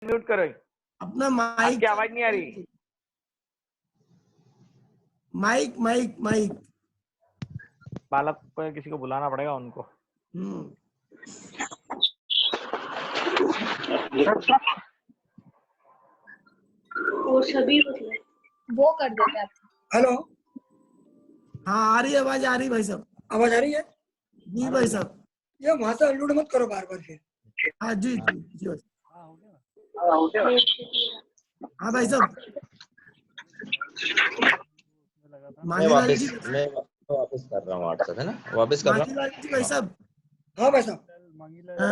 Mute करो। अपना mic, आपकी आवाज नहीं आ रही। Mic mic mic. बालक को किसी को बुलाना पड़ेगा उनको। वो सभी वो कर देते हैं। हेलो, हाँ आ रही है आवाज, आ रही भाई साहब, आवाज आ रही है जी भाई साहब। ये वहां से अनलोड मत करो बार बार फिर। हाँ जी जी जी हाँ भाई साहब। मांगीलाल जी, मैं वापस कर रहा हूँ व्हाट्सएप, है ना, वापस कर रहा हूँ। मांगीलाल जी भाई साहब। हाँ भाई साहब,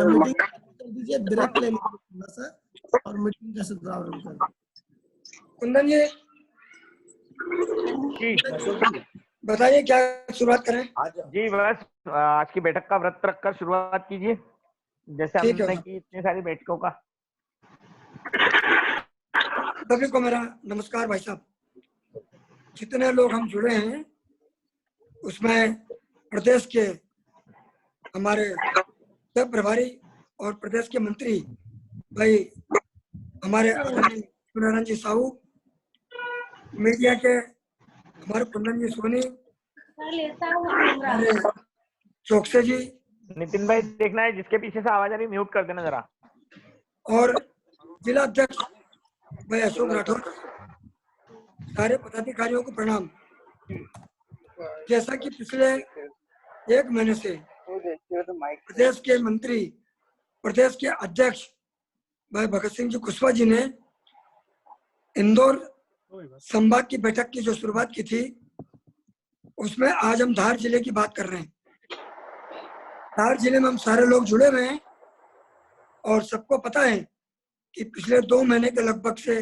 मीटिंग कर दीजिए, ब्रेक ले लीजिए थोड़ा सा और मीटिंग का शुभारंभ कर दीजिए। कुंदन जी बताइए क्या शुरुआत करें। जी बस आज की बैठक का व्रत रखकर शुरुआत कीजिए, जैसे हमने की इतनी सारी बैठकों का। सभी को मेरा नमस्कार भाई साहब। जितने लोग हम जुड़े हैं उसमें प्रदेश के हमारे सब प्रभारी और प्रदेश के मंत्री भाई हमारे आदरणीय नारायण जी साहू, मीडिया के हमारे कुंदन जी सोनी, हमारे चौकसे जी, नितिन भाई देखना है जिसके पीछे से आवाज आ रही म्यूट कर देना जरा, और जिला अध्यक्ष भाई अशोक राठौर, सारे पदाधिकारियों को प्रणाम। जैसा कि पिछले एक महीने से प्रदेश के मंत्री, प्रदेश के अध्यक्ष भाई भगत सिंह जी कुशवाहा जी ने इंदौर संभाग की बैठक की जो शुरुआत की थी, उसमें आज हम धार जिले की बात कर रहे हैं। धार जिले में हम सारे लोग जुड़े हुए हैं और सबको पता है कि पिछले 2 महीने के लगभग से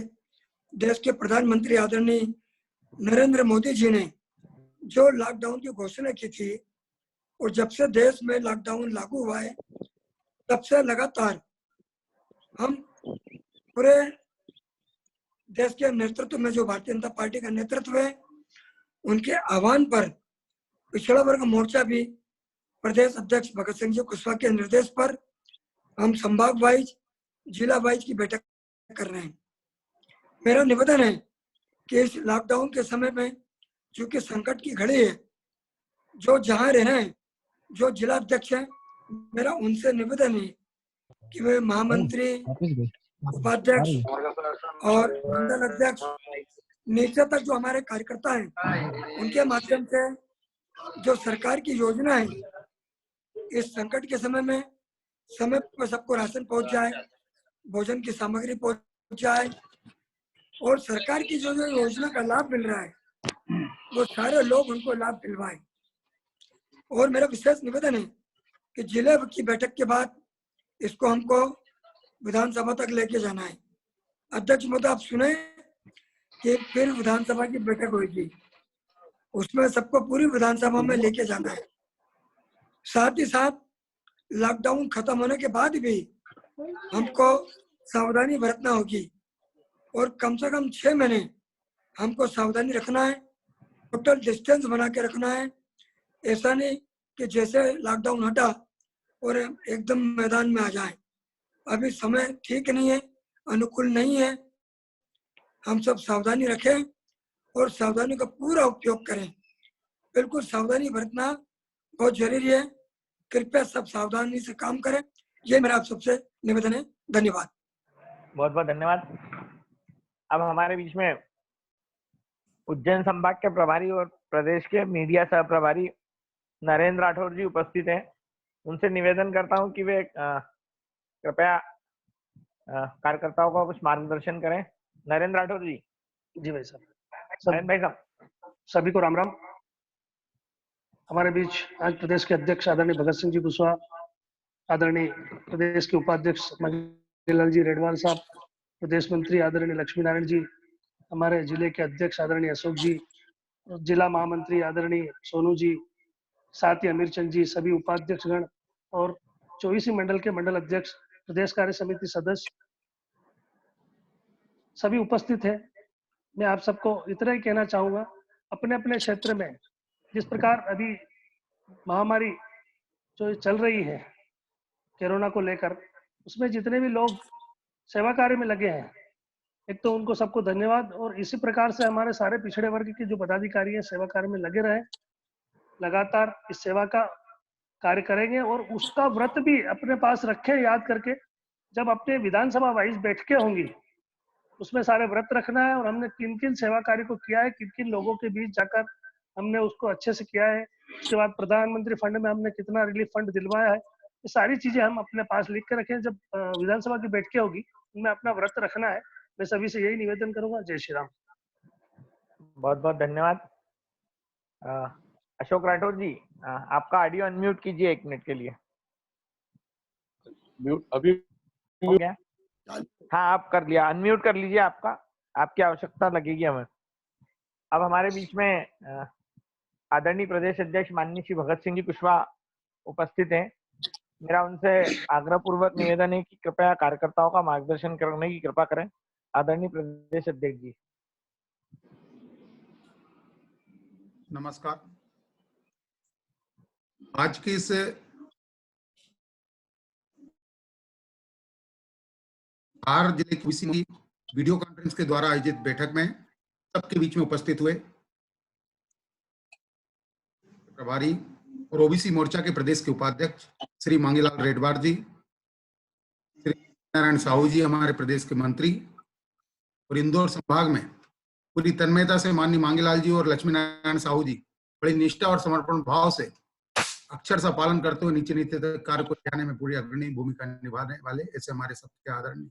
देश के प्रधानमंत्री आदरणीय नरेंद्र मोदी जी ने जो लॉकडाउन की घोषणा की थी, और जब से देश में लॉकडाउन लागू हुआ है तब से लगातार हम पूरे देश के नेतृत्व में जो भारतीय जनता पार्टी का नेतृत्व है, उनके आह्वान पर पिछड़ा वर्ग मोर्चा भी प्रदेश अध्यक्ष भगत सिंह जी कुशवाहा के निर्देश पर हम संभाग वाइज, जिला वाइज की बैठक कर रहे हैं। मेरा निवेदन है कि इस लॉकडाउन के समय में चूंकि संकट की घड़ी है, जो जहां रह रहे हैं, जो जिला अध्यक्ष हैं, मेरा उनसे निवेदन है कि वे महामंत्री, उपाध्यक्ष और मंडल अध्यक्ष नीचे तक जो हमारे कार्यकर्ता हैं, उनके माध्यम से जो सरकार की योजना है, इस संकट के समय में समय पर सबको राशन पहुंच जाए, भोजन की सामग्री पहुंच जाए, और सरकार की जो योजना का लाभ मिल रहा है वो सारे लोग उनको लाभ दिलवाएं। और मेरा विशेष निवेदन है कि जिले की बैठक के बाद इसको हमको विधानसभा तक लेके जाना है। अध्यक्ष महोदय, आप सुने कि फिर विधानसभा की बैठक होगी, उसमें सबको पूरी विधानसभा में लेके जाना है। साथ ही साथ लॉकडाउन खत्म होने के बाद भी हमको सावधानी बरतना होगी और कम से कम 6 महीने हमको सावधानी रखना है, टोटल डिस्टेंस बना के रखना है। ऐसा नहीं कि जैसे लॉकडाउन हटा और एकदम मैदान में आ जाए। अभी समय ठीक नहीं है, अनुकूल नहीं है। हम सब सावधानी रखें और सावधानी का पूरा उपयोग करें। बिल्कुल सावधानी बरतना बहुत जरूरी है। कृपया सब सावधानी से काम करें, ये मेरा आप सबसे निवेदन है। धन्यवाद। बहुत बहुत धन्यवाद। अब हमारे बीच में उज्जैन संभाग के प्रभारी और प्रदेश के मीडिया सह प्रभारी नरेंद्र राठौर जी उपस्थित हैं। उनसे निवेदन करता हूं कि वे कृपया कार्यकर्ताओं को कुछ मार्गदर्शन करें। नरेंद्र राठौर जी। जी भाई साहब। नरेंद्र भाई साहब, सभी को राम राम। हमारे बीच आज प्रदेश के अध्यक्ष आदरणीय भगत सिंह जी कुशवाहा, आदरणीय प्रदेश के उपाध्यक्ष मंगीलाल जी रेडवाल साहब, प्रदेश मंत्री आदरणीय लक्ष्मी नारायण जी, हमारे जिले के अध्यक्ष आदरणीय अशोक जी, जिला महामंत्री आदरणीय सोनू जी, साथ ही अमीर चंद जी, सभी उपाध्यक्षगण और 24वीं मंडल के मंडल अध्यक्ष, प्रदेश कार्य समिति सदस्य सभी उपस्थित हैं। मैं आप सबको इतना ही कहना चाहूंगा, अपने अपने क्षेत्र में जिस प्रकार अभी महामारी जो चल रही है कोरोना को लेकर, उसमें जितने भी लोग सेवा कार्य में लगे हैं। एक तो उनको सबको धन्यवाद, और इसी प्रकार से हमारे सारे पिछड़े वर्ग के जो पदाधिकारी हैं सेवा कार्य में लगे रहे, लगातार इस सेवा का कार्य करेंगे और उसका व्रत भी अपने पास रखें, याद करके जब अपने विधानसभा वाइज बैठकें होंगी उसमें सारे व्रत रखना है, और हमने किन किन सेवा कार्य को किया है, किन किन लोगों के बीच जाकर हमने उसको अच्छे से किया है, उसके बाद प्रधानमंत्री फंड में हमने कितना रिलीफ फंड दिलवाया है, ये सारी चीजें हम अपने पास लिख के रखें। जब विधानसभा की बैठकें होगी उनमें अपना व्रत रखना है। मैं सभी से यही निवेदन करूंगा। जय श्री राम। बहुत बहुत धन्यवाद। अशोक राठौर जी, आपका ऑडियो अनम्यूट कीजिए 1 मिनट के लिए। म्यूट अभी हो गया? हाँ, आप कर लिया, अनम्यूट कर लीजिए आपका, आपकी आवश्यकता लगेगी हमें। अब हमारे बीच में आदरणीय प्रदेश अध्यक्ष माननीय श्री भगत सिंह जी कुशवाहा उपस्थित हैं। मेरा उनसे आग्रह पूर्वक निवेदन है कि कृपया कार्यकर्ताओं का मार्गदर्शन करने की कृपा करें। आदरणीय प्रदेश अध्यक्ष जी। नमस्कार। आज की इस बिहार जिले की वीडियो कॉन्फ्रेंस के द्वारा आयोजित बैठक में सबके बीच में उपस्थित हुए प्रभारी और ओबीसी मोर्चा के प्रदेश के उपाध्यक्ष श्री मांगीलाल रेडवार जी, श्री नारायण साहू जी हमारे प्रदेश के मंत्री, और इंदौर संभाग में पूरी तन्मयता से माननीय मांगीलाल जी और लक्ष्मी नारायण साहू जी बड़ी निष्ठा और समर्पण भाव से अक्षर सा पालन करते हुए नीचे नीचे तक कार्य को जाने में पूरी अग्रणी भूमिका निभाने वाले ऐसे हमारे सबके आदरणीय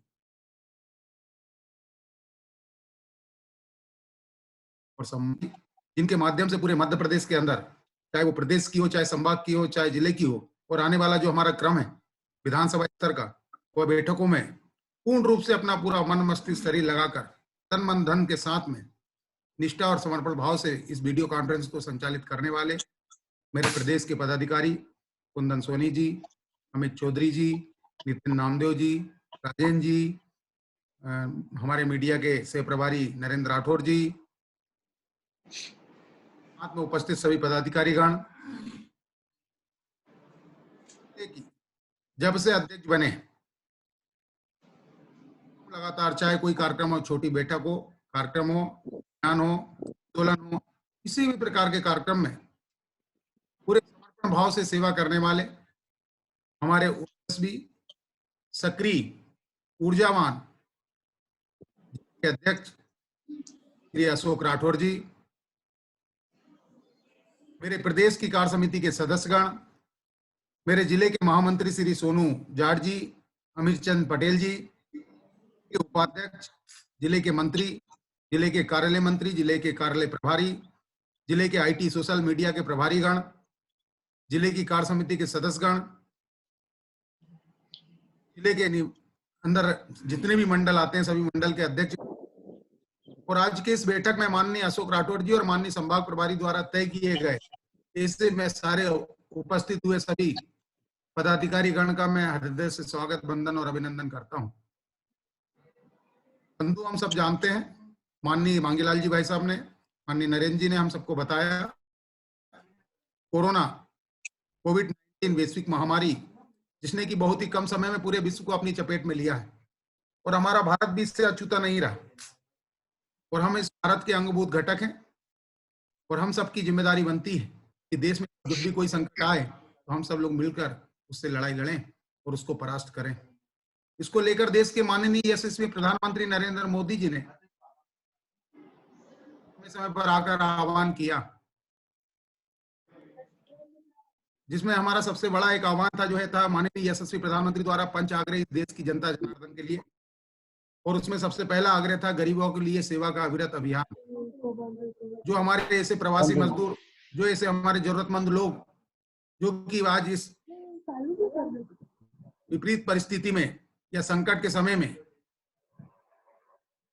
और सम्मानित, जिनके माध्यम से पूरे मध्य प्रदेश के अंदर, चाहे वो प्रदेश की हो, चाहे संभाग की हो, चाहे जिले की हो, और आने वाला जो हमारा क्रम है विधानसभा स्तर का, वह बैठकों में पूर्ण रूप से अपना पूरा मन मस्तिष्क शरीर लगाकर तन मन धन के साथ में निष्ठा और समर्पण भाव से इस वीडियो कॉन्फ्रेंस को संचालित करने वाले मेरे प्रदेश के पदाधिकारी कुंदन सोनी जी, अमित चौधरी जी, नितिन नामदेव जी, राजेंद्र जी, हमारे मीडिया के सह प्रभारी नरेंद्र राठौर जी, साथ में उपस्थित सभी पदाधिकारीगण, जब से अध्यक्ष बने लगातार चाहे कोई कार्यक्रम हो, छोटी बैठक हो, कार्यक्रम हो, ज्ञान हो, आंदोलन हो, किसी भी प्रकार के कार्यक्रम में पूरे समर्पण भाव से सेवा करने वाले हमारे ओजस्वी, सक्रिय, ऊर्जावान अध्यक्ष श्री अशोक राठौर जी, मेरे प्रदेश की कार्य समिति के सदस्यगण, मेरे जिले के महामंत्री श्री सोनू जाट जी, अमीर चंद पटेल जी, के उपाध्यक्ष, जिले के मंत्री, जिले के कार्यालय मंत्री, जिले के कार्यालय प्रभारी, जिले के आईटी सोशल मीडिया के प्रभारीगण, जिले की कार्य समिति के सदस्यगण, जिले के अंदर जितने भी मंडल आते हैं सभी मंडल के अध्यक्ष, और आज के इस बैठक में माननीय अशोक राठौर जी और माननीय संभाग प्रभारी द्वारा तय किए गए इससे मैं सारे उपस्थित हुए सभी पदाधिकारी गण का मैं हृदय से स्वागत, वंदन और अभिनंदन करता हूं। बंधु, हम सब जानते हैं, माननीय मांगीलाल जी भाई साहब ने, माननीय नरेंद्र जी ने हम सबको बताया, कोरोना कोविड-19 वैश्विक महामारी जिसने कि बहुत ही कम समय में पूरे विश्व को अपनी चपेट में लिया है, और हमारा भारत भी इससे अछूता नहीं रहा, और हम इस भारत के अंगभूत घटक हैं, और हम सबकी जिम्मेदारी बनती है कि देश में जब भी कोई संकट आए तो हम सब लोग मिलकर उससे लड़ाई लड़ें और उसको परास्त करें। इसको लेकर देश के माननीय यशस्वी प्रधानमंत्री नरेंद्र मोदी जी ने समय पर आकर आह्वान किया, जिसमें हमारा सबसे बड़ा एक आह्वान था, जो है था माननीय यशस्वी प्रधानमंत्री द्वारा पंच आग्रह देश की जनता जनार्दन के लिए, और उसमें सबसे पहला आग्रह था गरीबों के लिए सेवा का अविरत अभियान। जो हमारे ऐसे प्रवासी मजदूर, जो ऐसे हमारे जरूरतमंद लोग, जो कि आज इस विपरीत परिस्थिति में या संकट के समय में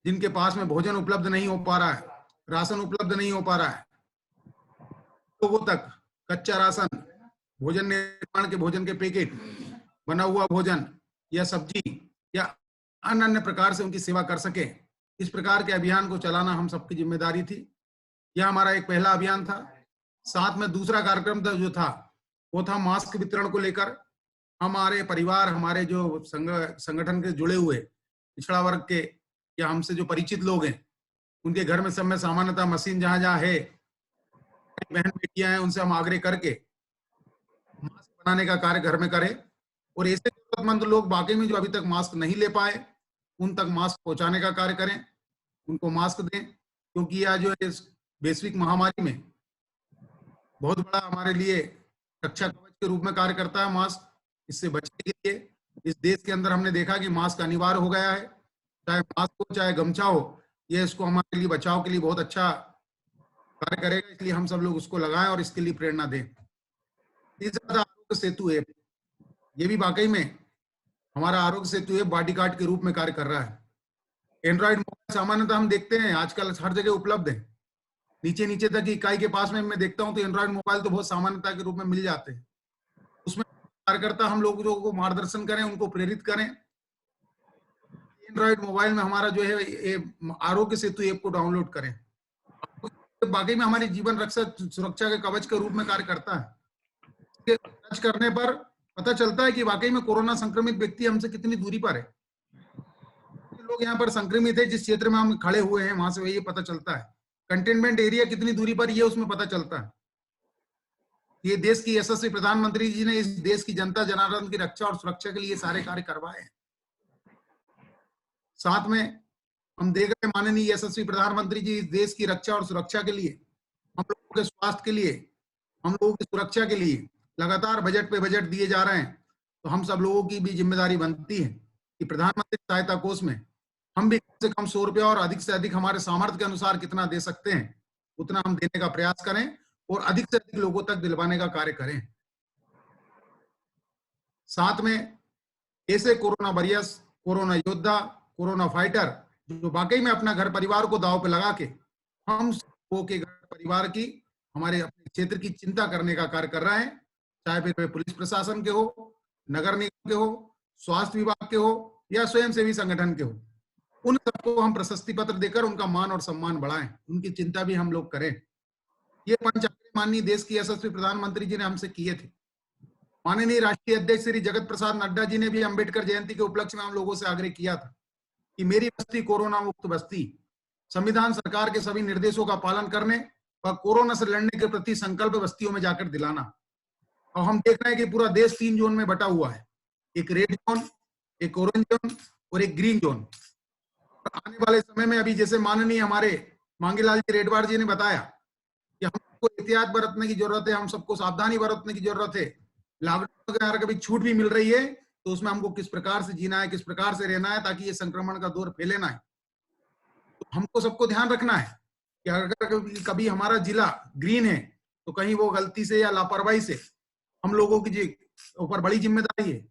जिनके पास में भोजन उपलब्ध नहीं हो पा रहा है, राशन उपलब्ध नहीं हो पा रहा है, लोगों तक कच्चा राशन, भोजन निर्माण के भोजन के पैकेट, बना हुआ भोजन या सब्जी या अन्य प्रकार से उनकी सेवा कर सके, इस प्रकार के अभियान को चलाना हम सबकी जिम्मेदारी थी। यह हमारा एक पहला अभियान था। साथ में दूसरा कार्यक्रम था जो था वो था मास्क वितरण को लेकर। हमारे परिवार, हमारे जो संगठन के जुड़े हुए पिछड़ा वर्ग के या हमसे जो परिचित लोग हैं, उनके घर में सब में सामान्यतः मशीन जहां जहां है, बहन बेटियां हैं, उनसे हम आग्रह करके मास्क बनाने का कार्य घर में करें। और ऐसे जरूरतमंद लोग वाकई में जो अभी तक मास्क नहीं ले पाए, उन तक मास्क पहुंचाने का कार्य करें, उनको मास्क दें, क्योंकि यह जो है वैश्विक महामारी में बहुत बड़ा हमारे लिए रक्षा कवच के रूप में कार्य करता है मास्क। इससे बचने के लिए इस देश के अंदर हमने देखा कि मास्क अनिवार्य हो गया है, चाहे मास्क हो चाहे गमछा हो, ये इसको हमारे लिए बचाव के लिए बहुत अच्छा कार्य करेगा, इसलिए हम सब लोग उसको लगाएं और इसके लिए प्रेरणा दें। तीसरा आरोग्य सेतु ऐप, ये भी वाकई में हमारा आरोग्य सेतु ऐप बॉडीगार्ड के रूप में कार्य कर रहा है। एंड्रॉइड मोबाइल सामान्यतः हम देखते हैं आजकल हर जगह उपलब्ध है, नीचे नीचे तक इकाई के पास में मैं देखता हूं तो एंड्रॉइड मोबाइल तो बहुत सामान्यता के रूप में मिल जाते हैं। उसमें कार्यकर्ता हम लोगों को मार्गदर्शन करें, उनको प्रेरित करें। एंड्रॉइड मोबाइल में हमारा जो है आरोग्य सेतु ऐप को डाउनलोड करें। वाकई में हमारी जीवन रक्षा सुरक्षा के कवच के रूप में कार्य करता है। टच करने पर पता चलता है कि वाकई में कोरोना संक्रमित व्यक्ति हमसे कितनी दूरी पर है। लोग यहाँ पर संक्रमित है, जिस क्षेत्र में हम खड़े हुए हैं वहां से ये पता चलता है। कंटेनमेंट एरिया कितनी दूरी पर, ये उसमें पता चलता है। ये देश की यशस्वी प्रधानमंत्री जी ने इस देश की जनता जनार्दन की रक्षा और सुरक्षा के लिए सारे कार्य करवाए हैं। साथ में हम देख रहे हैं माननीय यशस्वी प्रधानमंत्री जी इस देश की रक्षा और सुरक्षा के लिए, हम लोगों के स्वास्थ्य के लिए, हम लोगों की सुरक्षा के लिए लगातार बजट पे बजट दिए जा रहे हैं। तो हम सब लोगों की भी जिम्मेदारी बनती है कि प्रधानमंत्री सहायता कोष में हम भी कम से कम 100 रुपया और अधिक से अधिक हमारे सामर्थ्य के अनुसार कितना दे सकते हैं उतना हम देने का प्रयास करें और अधिक से अधिक लोगों तक दिलवाने का कार्य करें। साथ में ऐसे कोरोना वॉरियर्स, कोरोना योद्धा, कोरोना फाइटर जो वाकई में अपना घर परिवार को दांव पे लगा के हम सबको के घर परिवार की, हमारे अपने क्षेत्र की चिंता करने का कार्य कर रहे हैं, चाहे फिर वे पुलिस प्रशासन के हो, नगर निगम के हो, स्वास्थ्य विभाग के हो या स्वयंसेवी संगठन के हो, उन सबको हम प्रशस्ति पत्र देकर उनका मान और सम्मान बढ़ाएं, उनकी चिंता भी हम लोग करें। ये पंच माननीय देश की यशस्वी प्रधानमंत्री जी ने हमसे किए थे। माननीय राष्ट्रीय अध्यक्ष श्री जगत प्रसाद नड्डा जी ने भी अंबेडकर जयंती के उपलक्ष्य में हम लोगों से आग्रह किया था कि मेरी बस्ती कोरोना मुक्त बस्ती। संविधान सरकार के सभी निर्देशों का पालन करने और कोरोना से लड़ने के प्रति संकल्प बस्तियों में जाकर दिलाना। और हम देख रहे हैं कि पूरा देश 3 जोन में बटा हुआ है, एक रेड जोन, एक ऑरेंज जोन और एक ग्रीन जोन। आने वाले समय में अभी जैसे माननीय हमारे मांगीलाल जी रेडवार जी ने बताया कि हमको एहतियात बरतने की जरूरत है, हम सबको सावधानी बरतने की जरूरत है। लॉकडाउन के अगर कभी छूट भी मिल रही है तो उसमें हमको किस प्रकार से जीना है, किस प्रकार से रहना है ताकि ये संक्रमण का दौर फैले ना है। तो हमको सबको ध्यान रखना है कि अगर कभी हमारा जिला ग्रीन है तो कहीं वो गलती से या लापरवाही से हम लोगों की ऊपर बड़ी जिम्मेदारी है।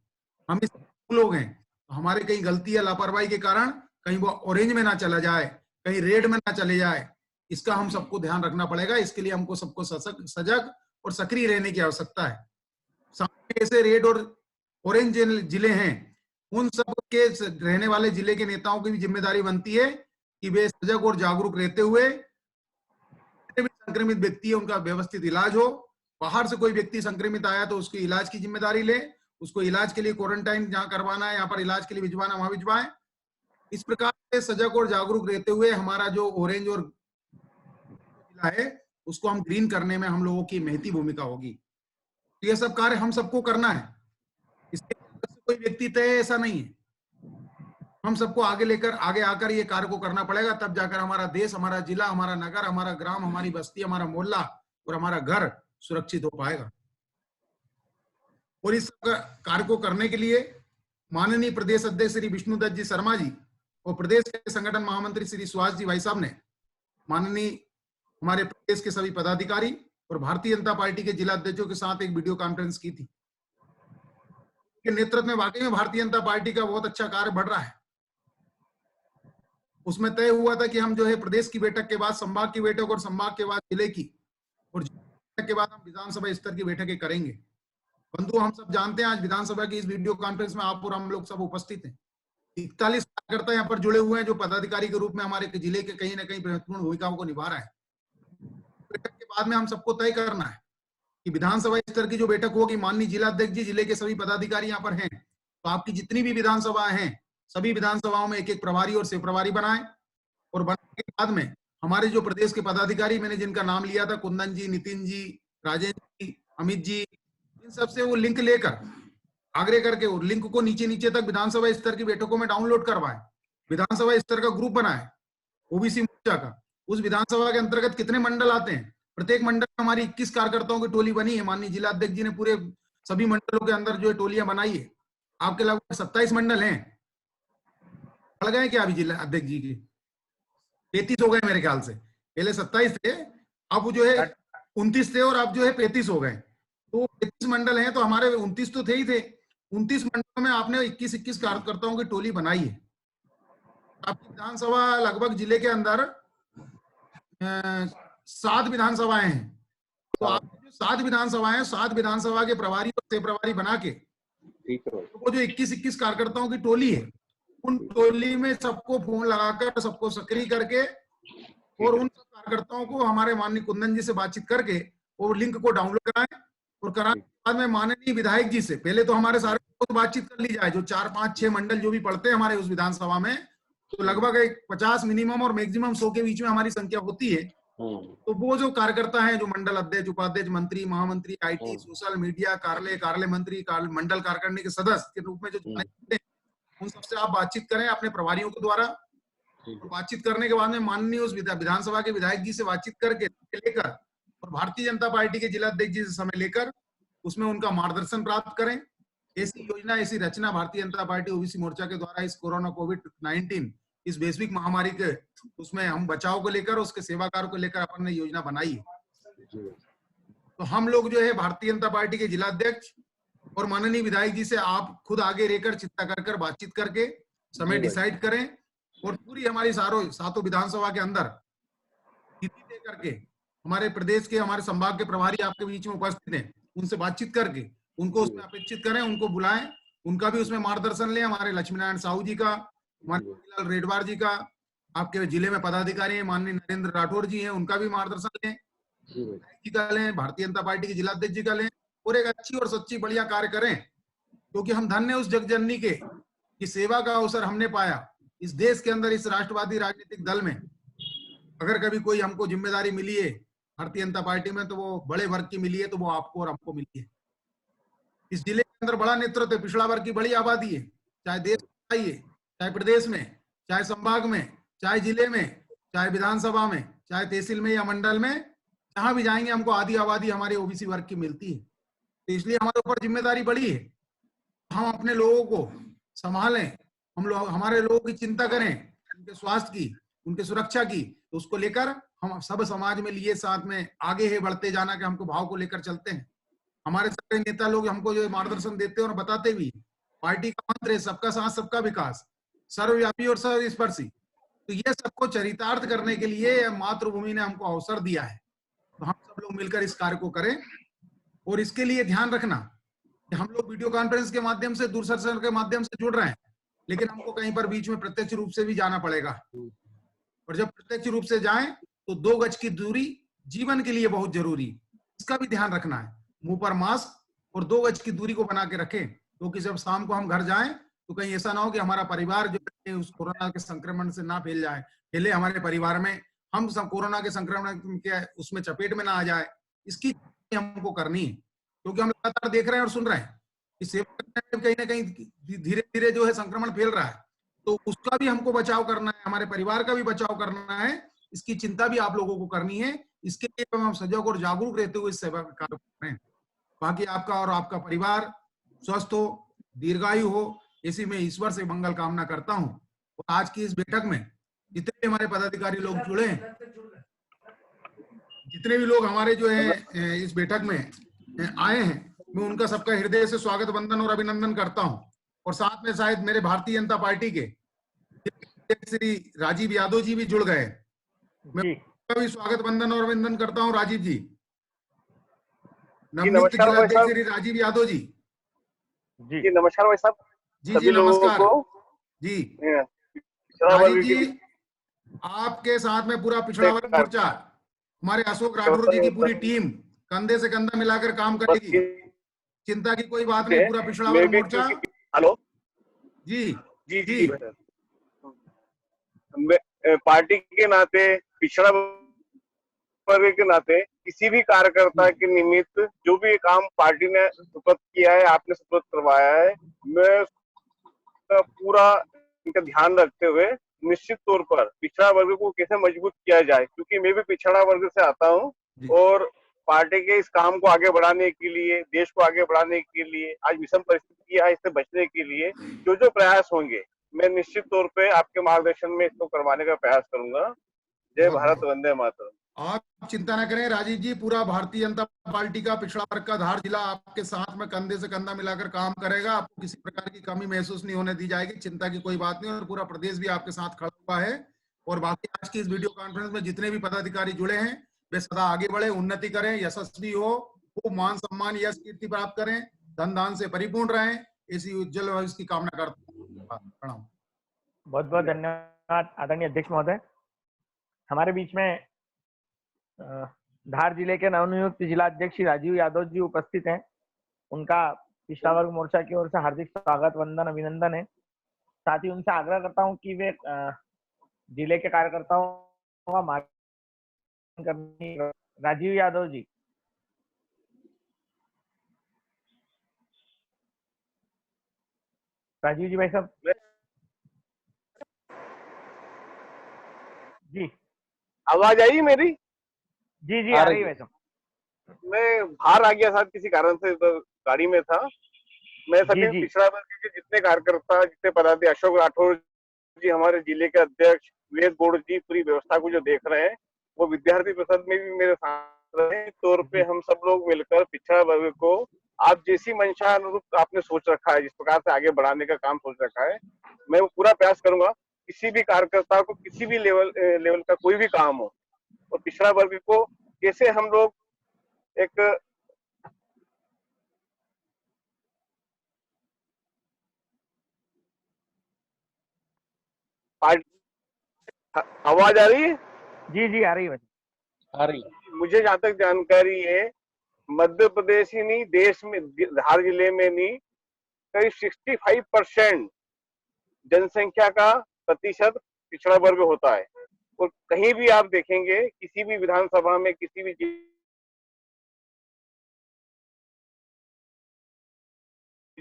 हम इस लोग हैं तो हमारे कहीं गलती या लापरवाही के कारण कहीं वो ऑरेंज में ना चला जाए, कहीं रेड में ना चले जाए, इसका हम सबको ध्यान रखना पड़ेगा। इसके लिए हमको सबको सजग और सक्रिय रहने की आवश्यकता है। सामने ऐसे रेड और ऑरेंज जिले हैं, उन सब के रहने वाले जिले के नेताओं की भी जिम्मेदारी बनती है कि वे सजग और जागरूक रहते हुए भी संक्रमित व्यक्ति है उनका व्यवस्थित इलाज हो। बाहर से कोई व्यक्ति संक्रमित आया तो उसकी इलाज की जिम्मेदारी ले, उसको इलाज के लिए क्वारंटाइन जहां करवाना है, यहाँ पर इलाज के लिए भिजवाना वहां भिजवाएं। इस प्रकार से सजग और जागरूक रहते हुए हमारा जो ऑरेंज और जिला है उसको हम ग्रीन करने में हम लोगों की महती भूमिका होगी। तो यह सब कार्य हम सबको करना है, इसके कोई व्यक्ति तय ऐसा नहीं है। हम सबको आगे लेकर आगे आकर ये कार्य को करना पड़ेगा, तब जाकर हमारा देश, हमारा जिला, हमारा नगर, हमारा ग्राम, हमारी बस्ती, हमारा मोहल्ला और हमारा घर सुरक्षित हो पाएगा। और इस कार्य को करने के लिए माननीय प्रदेश अध्यक्ष श्री विष्णुदत्त जी शर्मा जी और प्रदेश के संगठन महामंत्री श्री सुहास जी भाई साहब ने माननीय हमारे प्रदेश के सभी पदाधिकारी और भारतीय जनता पार्टी के जिला अध्यक्षों के साथ एक वीडियो कॉन्फ्रेंस की थी। के नेतृत्व में वाकई में भारतीय जनता पार्टी का बहुत अच्छा कार्य बढ़ रहा है। उसमें तय हुआ था कि हम जो है प्रदेश की बैठक के बाद संभाग की बैठक और संभाग के बाद जिले की और बैठक के बाद हम विधानसभा स्तर की बैठकें करेंगे। बंधु, हम सब जानते हैं आज विधानसभा की इस वीडियो कॉन्फ्रेंस में आप और हम लोग सब उपस्थित हैं। 41 कार्यकर्ता यहाँ पर जुड़े हुए हैं जो पदाधिकारी के रूप में हमारे जिले के कहीं ना कहीं महत्वपूर्ण भूमिकाओं को निभा रहा है। बैठक के बाद में हम सबको तय करना है कि विधानसभा स्तर की जो बैठक होगी, माननीय जिला अध्यक्ष जी, जिले के सभी पदाधिकारी यहाँ पर हैं, तो आपकी जितनी भी विधानसभा हैं सभी विधानसभाओं में एक एक प्रभारी और सह प्रभारी बनाए, और बनाने के बाद में हमारे जो प्रदेश के पदाधिकारी मैंने जिनका नाम लिया था, कुंदन जी, नितिन जी, राजेंद्र जी, अमित जी, इन सबसे वो लिंक लेकर आग्रह करके वो लिंक को नीचे नीचे तक विधानसभा स्तर की बैठकों में डाउनलोड करवाए, विधानसभा स्तर का ग्रुप बनाए ओबीसी मोर्चा का। उस विधानसभा के अंतर्गत कितने मंडल आते हैं, प्रत्येक मंडल में हमारी 21 कार्यकर्ताओं की टोली बनी है। माननीय जिला अध्यक्ष जी ने पूरे सभी मंडलों के अंदर जो है टोलियां बनाई है। आपके लगभग 27 मंडल हैं, बढ़ गए क्या अभी जिला अध्यक्ष जी के? 33 हो गए मेरे ख्याल से, पहले 27 थे, अब जो है 29 थे और अब जो है 35 हो गए, तो 35 मंडल हैं। तो हमारे 29 तो थे ही थे, 29 मंडलों में आपने 21 कार्यकर्ताओं की टोली बनाई है। आपकी विधानसभा लगभग जिले के अंदर 7 विधानसभाएं हैं, तो आप जो 7 विधानसभाएं हैं, 7 विधानसभा के प्रभारी और सह प्रभारी बना के तो वो जो 21 कार्यकर्ताओं की टोली है, उन टोली में सबको फोन लगाकर सबको सक्रिय करके और उन कार्यकर्ताओं को हमारे माननीय कुंदन जी से बातचीत करके और लिंक को डाउनलोड कराएं, और कराने के बाद में माननीय विधायक जी से पहले तो हमारे सारे तो बातचीत कर ली जाए, जो 4, 5, 6 मंडल जो भी पड़ते हैं हमारे उस विधानसभा में, तो लगभग एक 50 मिनिमम और मैक्सिमम 100 के बीच में हमारी संख्या होती है। तो वो जो कार्यकर्ता हैं, जो मंडल अध्यक्ष, उपाध्यक्ष, मंत्री, महामंत्री, आईटी, सोशल मीडिया, कार्यालय मंत्री, मंडल कार्यकारिणी के सदस्य के रूप में जो हैं, उन सबसे आप बातचीत करें अपने प्रभारियों के द्वारा। तो बातचीत करने के बाद में माननीय उस विधानसभा के विधायक जी से बातचीत करके लेकर और भारतीय जनता पार्टी के जिला अध्यक्ष जी से समय लेकर उसमें उनका मार्गदर्शन प्राप्त करें। ऐसी योजना, ऐसी रचना भारतीय जनता पार्टी ओबीसी मोर्चा के द्वारा इस कोरोना कोविड-19 इस वैश्विक महामारी के उसमें हम बचाव को लेकर, उसके सेवा कार्य को लेकर अपन ने योजना बनाई है। तो हम लोग जो है भारतीय जनता पार्टी के जिला अध्यक्ष और माननीय विधायक जी से आप खुद आगे रहकर चिंता कर बातचीत करके समय डिसाइड करें, और पूरी हमारी सातों विधानसभा के अंदर स्थिति दे करके हमारे प्रदेश के, हमारे संभाग के प्रभारी आपके बीच में उपस्थित हैं, उनसे बातचीत करके उनको उसमें अपेक्षित करें, उनको बुलाएं, उनका भी उसमें मार्गदर्शन लें। हमारे लक्ष्मी नारायण साहू जी का, हमारे रेडवार जी का, आपके जिले में पदाधिकारी हैं माननीय नरेंद्र राठौर जी हैं, उनका भी मार्गदर्शन लें, जी का लें, भारतीय जनता पार्टी के जिला अध्यक्ष जी का लें, और एक अच्छी और सच्ची बढ़िया कार्य करें, क्योंकि हम धन्य उस जगजननी के कि सेवा का अवसर हमने पाया इस देश के अंदर, इस राष्ट्रवादी राजनीतिक दल में। अगर कभी कोई हमको जिम्मेदारी मिली है भारतीय जनता पार्टी में, तो वो बड़े वर्ग की मिली है, तो वो आपको और हमको मिली है। इस जिले के अंदर बड़ा नेतृत्व है, पिछड़ा वर्ग की बड़ी आबादी है, चाहे देश में है, चाहे प्रदेश में, चाहे संभाग में, चाहे जिले में, चाहे विधानसभा में, चाहे तहसील में या मंडल में, जहां भी जाएंगे हमको आधी आबादी हमारे ओबीसी वर्ग की मिलती है। तो इसलिए हमारे ऊपर जिम्मेदारी बड़ी है, हम अपने लोगों को संभालें, हम लोग हमारे लोगों की चिंता करें, उनके स्वास्थ्य की, उनके सुरक्षा की। तो उसको लेकर हम सब समाज में लिए साथ में आगे है बढ़ते जाना के हमको भाव को लेकर चलते हैं। हमारे सारे नेता लोग हमको जो मार्गदर्शन देते हैं और बताते भी, पार्टी का मंत्र है सबका साथ सबका विकास, सर्वव्यापी और सर्वस्पर्शी। तो ये सबको चरितार्थ करने के लिए मातृभूमि ने हमको अवसर दिया है, तो हम सब लोग मिलकर इस कार्य को करें। और इसके लिए ध्यान रखना कि हम लोग वीडियो कॉन्फ्रेंस के माध्यम से, दूरदर्शन के माध्यम से जुड़ रहे हैं, लेकिन हमको कहीं पर बीच में प्रत्यक्ष रूप से भी जाना पड़ेगा। और जब प्रत्यक्ष रूप से जाएं तो 2 गज की दूरी जीवन के लिए बहुत जरूरी, इसका भी ध्यान रखना है। मुंह पर मास्क और 2 गज की दूरी को बना के रखें, क्योंकि जब शाम को हम घर जाएं तो कहीं ऐसा ना हो कि हमारा परिवार जो है उस कोरोना के संक्रमण से ना फैले हमारे परिवार में, हम सब कोरोना के संक्रमण के उसमें चपेट में ना आ जाए। इसकी हमको करनी है, क्योंकि हम लगातार देख रहे हैं और सुन रहे हैं कि सेवा करने में कहीं ना कहीं धीरे धीरे जो है संक्रमण फैल रहा है, तो उसका भी हमको बचाव करना है, हमारे परिवार का भी बचाव करना है। इसकी चिंता भी आप लोगों को करनी है। इसके लिए हम सजग और जागरूक रहते हुए सेवा कार्य कर रहे हैं। बाकी आपका और आपका परिवार स्वस्थ हो, दीर्घायु हो, इसी में ईश्वर से मंगल कामना करता हूँ। और आज की इस बैठक में जितने भी हमारे पदाधिकारी लोग जुड़े हैं, जितने भी लोग हमारे जो है इस बैठक में आए हैं, मैं उनका सबका हृदय से स्वागत, वंदन और अभिनंदन करता हूं। और साथ में शायद मेरे भारतीय जनता पार्टी के श्री राजीव यादव जी भी जुड़ गए, मैं उनका भी स्वागत, वंदन और अभिनंदन करता हूं। राजीव जी, नवनियुक्त जिलाध्यक्ष श्री राजीव यादव जी। जी नमस्कार भाई साहब। जी नमस्कार जी। राजीव जी, आपके साथ में पूरा पिछड़ा वर्ग मोर्चा, हमारे अशोक राठौर जी की पूरी टीम कंधे से कंधा मिलाकर काम करेगी, चिंता की कोई बात नहीं। पूरा पिछड़ा वर्ग मोर्चा। हेलो जी, जी जी। जी सर, पार्टी के नाते, पिछड़ा वर्ग के नाते, किसी भी कार्यकर्ता के निमित्त जो भी काम पार्टी ने सुपुर्द किया है, आपने सुपुर्द करवाया है, मैं उसका पूरा इनका ध्यान रखते हुए निश्चित तौर पर पिछड़ा वर्ग को कैसे मजबूत किया जाए, क्योंकि मैं भी पिछड़ा वर्ग से आता हूं जी। और पार्टी के इस काम को आगे बढ़ाने के लिए, देश को आगे बढ़ाने के लिए, आज विषम परिस्थिति है इससे बचने के लिए जो जो प्रयास होंगे, मैं निश्चित तौर पे आपके मार्गदर्शन में इसको करवाने का प्रयास करूंगा। जय बहुत भारत, बढ़िया। वंदे मातरम। आप चिंता न करें राजीव जी, पूरा भारतीय जनता पार्टी का पिछड़ा वर्ग का धार जिला आपके साथ में कंधे से कंधा मिलाकर काम करेगा। आपको किसी प्रकार की कमी महसूस नहीं होने दी जाएगी, चिंता की कोई बात नहीं। और पूरा प्रदेश भी आपके साथ खड़ा हुआ है। और बाकी आज की इस वीडियो कॉन्फ्रेंस में जितने भी पदाधिकारी जुड़े हैं वे सदा आगे बढ़े, उन्नति करें, यशस्वी हो, खूब मान सम्मान यश कीर्ति प्राप्त करें, धन दान से परिपूर्ण रहें, इसी उज्जवल भविष्य की कामना करता हूं। प्रणाम। बहुत बहुत धन्यवाद आदरणीय अध्यक्ष महोदय। हमारे बीच में धार जिले के नवनियुक्त जिला अध्यक्ष श्री राजीव यादव जी उपस्थित हैं। उनका पिछड़ा वर्ग मोर्चा की ओर से हार्दिक स्वागत, वंदन, अभिनंदन है। साथ ही उनसे आग्रह करता हूं कि वे जिले के कार्यकर्ताओं का मार्गदर्शन करनी। राजीव यादव जी। राजीव जी भाई साहब जी। आवाज आई मेरी? जी जी आ रही है भाई साहब। मैं बाहर आ गया था किसी कारण से, तो गाड़ी में था। मैं जी सभी जी पिछड़ा वर्ग के जितने कार्यकर्ता, जितने पदाधिकारी, अशोक राठौर जी हमारे जिले के अध्यक्ष, विवेक गौड़ जी पूरी व्यवस्था को जो देख रहे हैं, वो विद्यार्थी परिषद में भी मेरे साथ रहे। तौर पे हम सब लोग मिलकर पिछड़ा वर्ग को आप जैसी मंशा अनुरूप आपने सोच रखा है, जिस प्रकार से आगे बढ़ाने का काम सोच रखा है, मैं वो पूरा प्रयास करूंगा। किसी भी कार्यकर्ता को किसी भी लेवल का कोई भी काम हो, और पिछड़ा वर्ग को कैसे हम लोग एक आवाज आ रही है? जी जी आ रही है आ रही मुझे जहां तक जानकारी है, मध्य प्रदेश ही नहीं, देश में, धार जिले में नहीं, करीब 65% जनसंख्या का प्रतिशत पिछड़ा वर्ग होता है। और कहीं भी आप देखेंगे, किसी भी विधानसभा में, किसी भी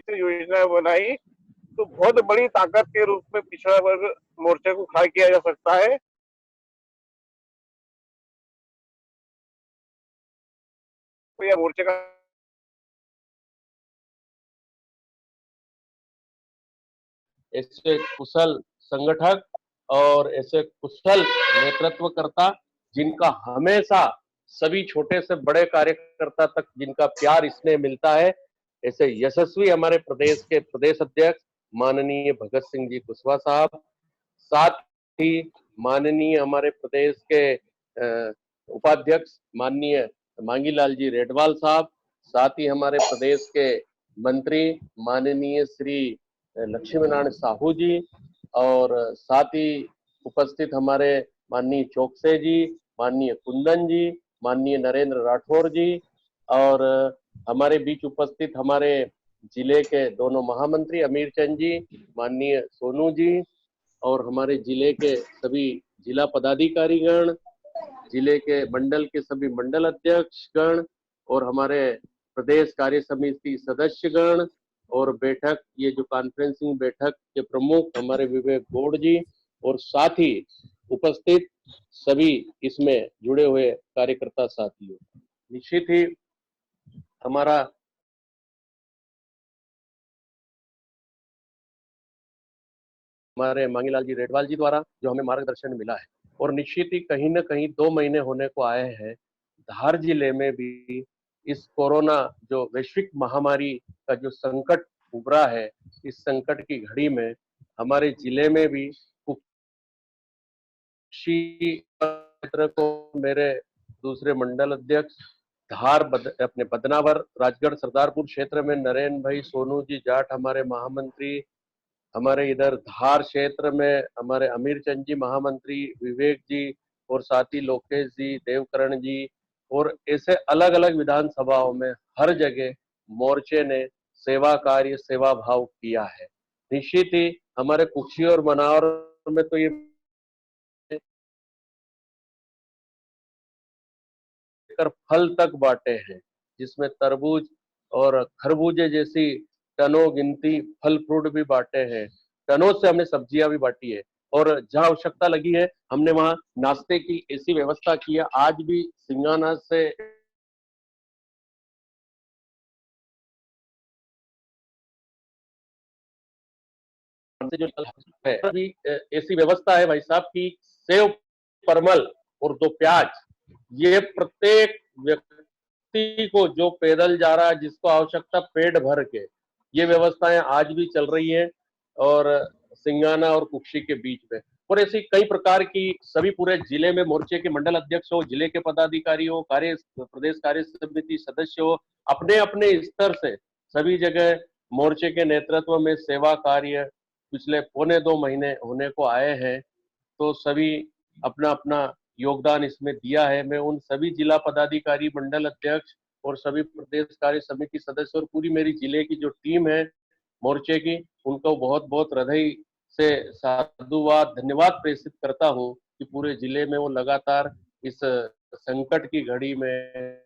योजना बनाई, तो बहुत बड़ी ताकत के रूप में पिछड़ा वर्ग मोर्चे को खड़ा किया जा सकता है। तो यह मोर्चे का ऐसे कुशल संगठक और ऐसे कुशल नेतृत्वकर्ता, जिनका हमेशा सभी छोटे से बड़े कार्यकर्ता तक जिनका प्यार इसमें मिलता है, ऐसे यशस्वी हमारे प्रदेश के प्रदेश अध्यक्ष माननीय भगत सिंह जी कुशवाहा साहब, साथ ही माननीय हमारे प्रदेश के उपाध्यक्ष माननीय मांगीलाल जी रेडवाल साहब, साथ ही हमारे प्रदेश के मंत्री माननीय श्री लक्ष्मी नारायण साहू जी, और साथ ही उपस्थित हमारे माननीय चौकसे जी, माननीय कुंदन जी, माननीय नरेंद्र राठौर जी, और हमारे बीच उपस्थित हमारे जिले के दोनों महामंत्री अमीर चंद जी, माननीय सोनू जी, और हमारे जिले के सभी जिला पदाधिकारीगण, जिले के मंडल के सभी मंडल अध्यक्ष गण, और हमारे प्रदेश कार्य समिति सदस्यगण, और बैठक, ये जो कॉन्फ्रेंसिंग बैठक के प्रमुख हमारे विवेक गौड़ जी, और साथ ही उपस्थित सभी इसमें जुड़े हुए कार्यकर्ता साथियों, निश्चित ही हमारा हमारे मांगीलाल जी रेडवाल जी द्वारा जो हमें मार्गदर्शन मिला है, और निश्चित ही कहीं न कहीं 2 महीने होने को आए हैं, धार जिले में भी इस कोरोना जो वैश्विक महामारी का जो संकट उभरा है, इस संकट की घड़ी में हमारे जिले में भी क्षेत्र को मेरे दूसरे मंडल अध्यक्ष धार अपने बदनावर राजगढ़ सरदारपुर क्षेत्र में नरेंद्र भाई सोनू जी जाट हमारे महामंत्री, हमारे इधर धार क्षेत्र में हमारे अमीर चंद जी महामंत्री, विवेक जी, और साथ ही लोकेश जी, देवकरण जी, और ऐसे अलग अलग विधानसभाओं में हर जगह मोर्चे ने सेवा कार्य, सेवा भाव किया है। निश्चित ही हमारे कुक्षी और मनावर में तो ये फल तक बांटे हैं, जिसमें तरबूज और खरबूजे जैसी टनों गिनती फल फ्रूट भी बांटे हैं। टनों से हमने सब्जियां भी बांटी है, और जहां आवश्यकता लगी है हमने वहां नाश्ते की ऐसी व्यवस्था की है। आज भी सिंगाना से जो है अभी ऐसी व्यवस्था है भाई साहब की सेव, परमल और 2 प्याज, ये प्रत्येक व्यक्ति को जो पैदल जा रहा है, जिसको आवश्यकता पेट भर के, ये व्यवस्थाएं आज भी चल रही है और सिंगाना और कुक्षी के बीच में। और ऐसी कई प्रकार की सभी पूरे जिले में मोर्चे के मंडल अध्यक्ष हो, जिले के पदाधिकारी हो, प्रदेश कार्य समिति सदस्य हो, अपने अपने स्तर से सभी जगह मोर्चे के नेतृत्व में सेवा कार्य पिछले 1.25 महीने होने को आए हैं। तो सभी अपना अपना योगदान इसमें दिया है। मैं उन सभी जिला पदाधिकारी, मंडल अध्यक्ष और सभी प्रदेश कार्य समिति सदस्य और पूरी मेरी जिले की जो टीम है मोर्चे की, उनको बहुत बहुत हृदय से साधुवाद, धन्यवाद प्रेषित करता हूँ कि पूरे जिले में वो लगातार इस संकट की घड़ी में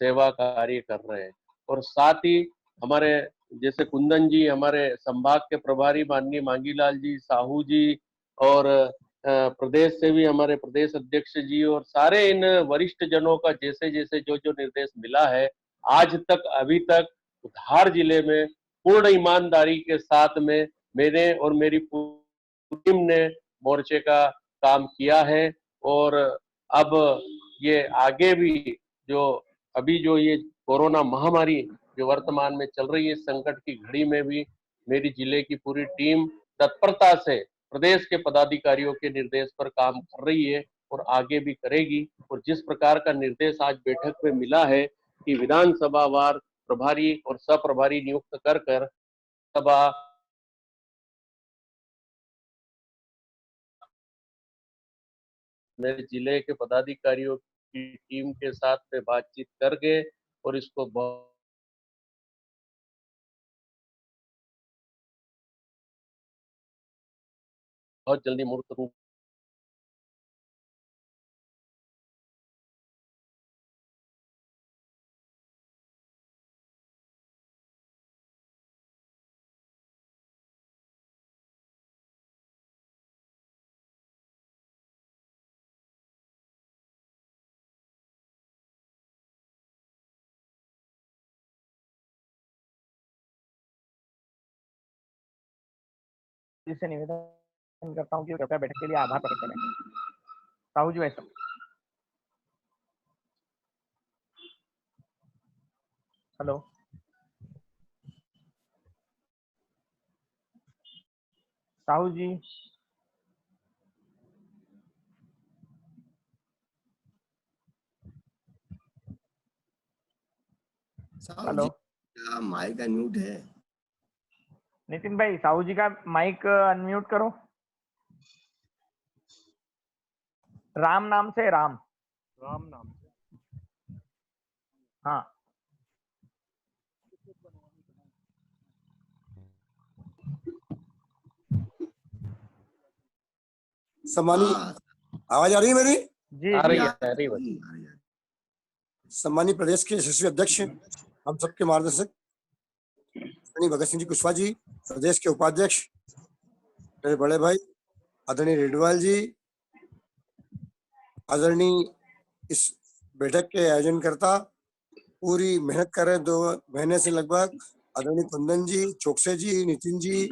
सेवा कार्य कर रहे हैं। और साथ ही हमारे जैसे कुंदन जी, हमारे संभाग के प्रभारी माननीय मांगीलाल जी, साहू जी, और प्रदेश से भी हमारे प्रदेश अध्यक्ष जी, और सारे इन वरिष्ठ जनों का जैसे जैसे जो जो निर्देश मिला है, आज तक अभी तक धार जिले में पूर्ण ईमानदारी के साथ में मैंने और मेरी पूरी टीम ने मोर्चे का काम किया है। और अब ये आगे भी जो अभी जो ये कोरोना महामारी जो वर्तमान में चल रही है, संकट की घड़ी में भी मेरी जिले की पूरी टीम तत्परता से प्रदेश के पदाधिकारियों के निर्देश पर काम कर रही है और आगे भी करेगी। और जिस प्रकार का निर्देश आज बैठक में मिला है कि विधानसभा वार प्रभारी और सप्रभारी नियुक्त कर कर सभा मेरे जिले के पदाधिकारियों की टीम के साथ में बातचीत करके और इसको बहुत जल्दी मूर्त रूप जिससे निवेदन करता हूँ कि कृपया बैठक के लिए आभार प्रकट करें। साहू जी वैसा हेलो, साहू जी, हेलो, माइक अनम्यूट है। नितिन भाई, साहू जी का माइक अनम्यूट करो। राम नाम से, राम नाम से, हाँ। सम्मानित, आवाज आ रही है मेरी? जी आ रही है। सम्मानित प्रदेश के यशस्वी अध्यक्ष, हम सबके मार्गदर्शक आदरणीय भगत सिंह जी कुशवाहा जी, प्रदेश के उपाध्यक्ष मेरे बड़े भाई आदरणीय रेडवाल जी, आदरणीय इस बैठक के आयोजनकर्ता पूरी मेहनत कर रहे 2 महीने से लगभग, आदरणीय कुंदन जी, चोकसे जी, नितिन जी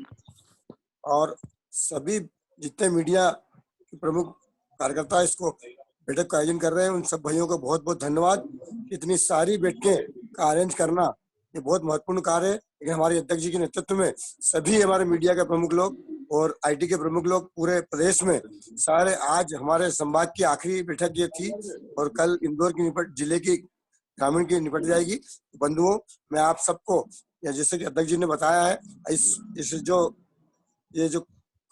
और सभी जितने मीडिया के प्रमुख कार्यकर्ता इसको बैठक का आयोजन कर रहे हैं, उन सब भाइयों को बहुत बहुत धन्यवाद। इतनी सारी बैठकें का अरेंज करना ये बहुत महत्वपूर्ण कार्य है, लेकिन हमारे अध्यक्ष जी के नेतृत्व में सभी हमारे मीडिया के प्रमुख लोग और आईटी के प्रमुख लोग पूरे प्रदेश में सारे, आज हमारे संभाग की आखिरी बैठक ये थी और कल इंदौर की जिले की ग्रामीण की निपट जाएगी। बंधुओं, मैं आप सबको जैसे कि अध्यक्ष जी ने बताया है, इस जो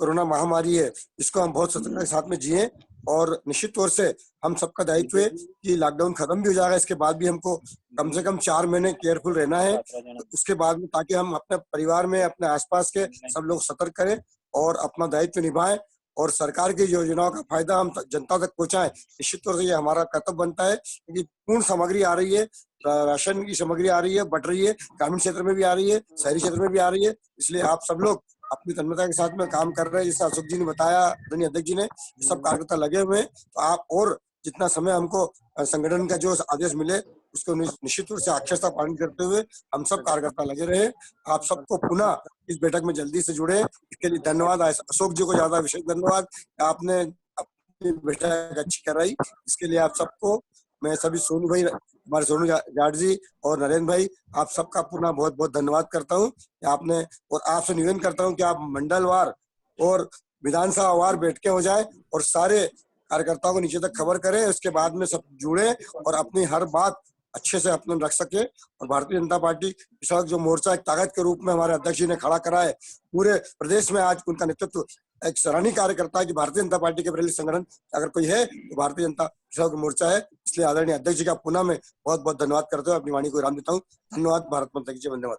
कोरोना महामारी है, इसको हम बहुत सतर्कता के साथ में जिए और निश्चित तौर से हम सबका दायित्व है कि लॉकडाउन खत्म भी हो जाएगा, इसके बाद भी हमको कम से कम 4 महीने केयरफुल रहना है, तो उसके बाद में ताकि हम अपने परिवार में, अपने आसपास के सब लोग सतर्क करें और अपना दायित्व निभाएं और सरकार की योजनाओं का फायदा हम जनता तक पहुंचाएं। निश्चित तौर से ये हमारा कर्तव्य बनता है, क्योंकि पूर्ण सामग्री आ रही है, राशन की सामग्री आ रही है, बढ़ रही है, ग्रामीण क्षेत्र में भी आ रही है, शहरी क्षेत्र में भी आ रही है। इसलिए आप सब लोग अपनी तन्मयता के साथ में काम कर रहे हैं। जैसे अशोक जी ने बताया, आदरणीय अध्यक्ष जी ने, सब कार्यकर्ता लगे हुए हैं। तो आप और जितना समय हमको संगठन का जो आदेश मिले उसको निश्चित रूप से अक्षरता पालन करते हुए हम सब कार्यकर्ता लगे रहे। आप सबको पुनः इस बैठक में जल्दी से जुड़े, इसके लिए धन्यवाद। अशोक जी को ज्यादा विशेष धन्यवाद, आपने अपनी बैठक अच्छी कराई, इसके लिए आप सबको मैं सभी सोनू भाई, हमारे सोनू जाट जी और नरेंद्र भाई, आप सबका पुनः बहुत बहुत धन्यवाद करता हूँ आपने। और आपसे निवेदन करता हूँ कि आप मंडलवार और विधानसभा वार बैठकें हो जाए और सारे कार्यकर्ताओं को नीचे तक खबर करें, उसके बाद में सब जुड़े और अपनी हर बात अच्छे से अपने रख सके। और भारतीय जनता पार्टी किसान जो मोर्चा एक ताकत के रूप में हमारे अध्यक्ष जी ने खड़ा करा है पूरे प्रदेश में, आज उनका नेतृत्व एक सराहनीय कार्यकर्ता है कि भारतीय जनता पार्टी के प्रदेश संगठन अगर कोई है तो भारतीय जनता किसान मोर्चा है। इसलिए आदरणीय अध्यक्ष जी का पुनः मैं बहुत बहुत धन्यवाद करते हुए अपनी वाणी को विराम देता हूँ। धन्यवाद। भारत माता की जय। धन्यवाद।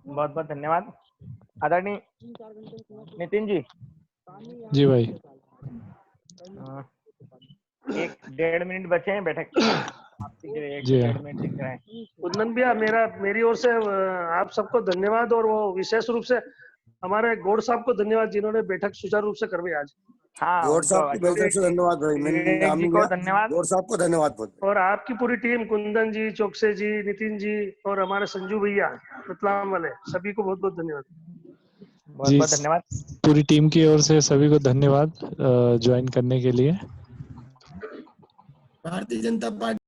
बहुत बहुत धन्यवाद। आदरणीय नितिन जी। जी भाई। 1-1.5 मिनट बचे हैं बैठक जी हाँ। 1-1.5 मिनट दिख रहा है। कुंदन भैया, मेरी ओर से आप सबको धन्यवाद, और वो विशेष रूप से हमारे गौड़ साहब को धन्यवाद जिन्होंने बैठक सुचारू रूप से करवाई आज। हाँ, गौड़ साहब को बहुत से धन्यवाद भाई, विवेक जी को धन्यवाद। गौड़ साहब को धन्यवाद बहुत। और आपकी पूरी टीम, कुंदन जी, चौकसे जी, नितिन जी और हमारे संजू भैया रतलाम वाले, सभी को बहुत बहुत धन्यवाद। बहुत बहुत धन्यवाद। पूरी टीम की ओर से सभी को धन्यवाद ज्वाइन करने के लिए। भारतीय जनता पार्टी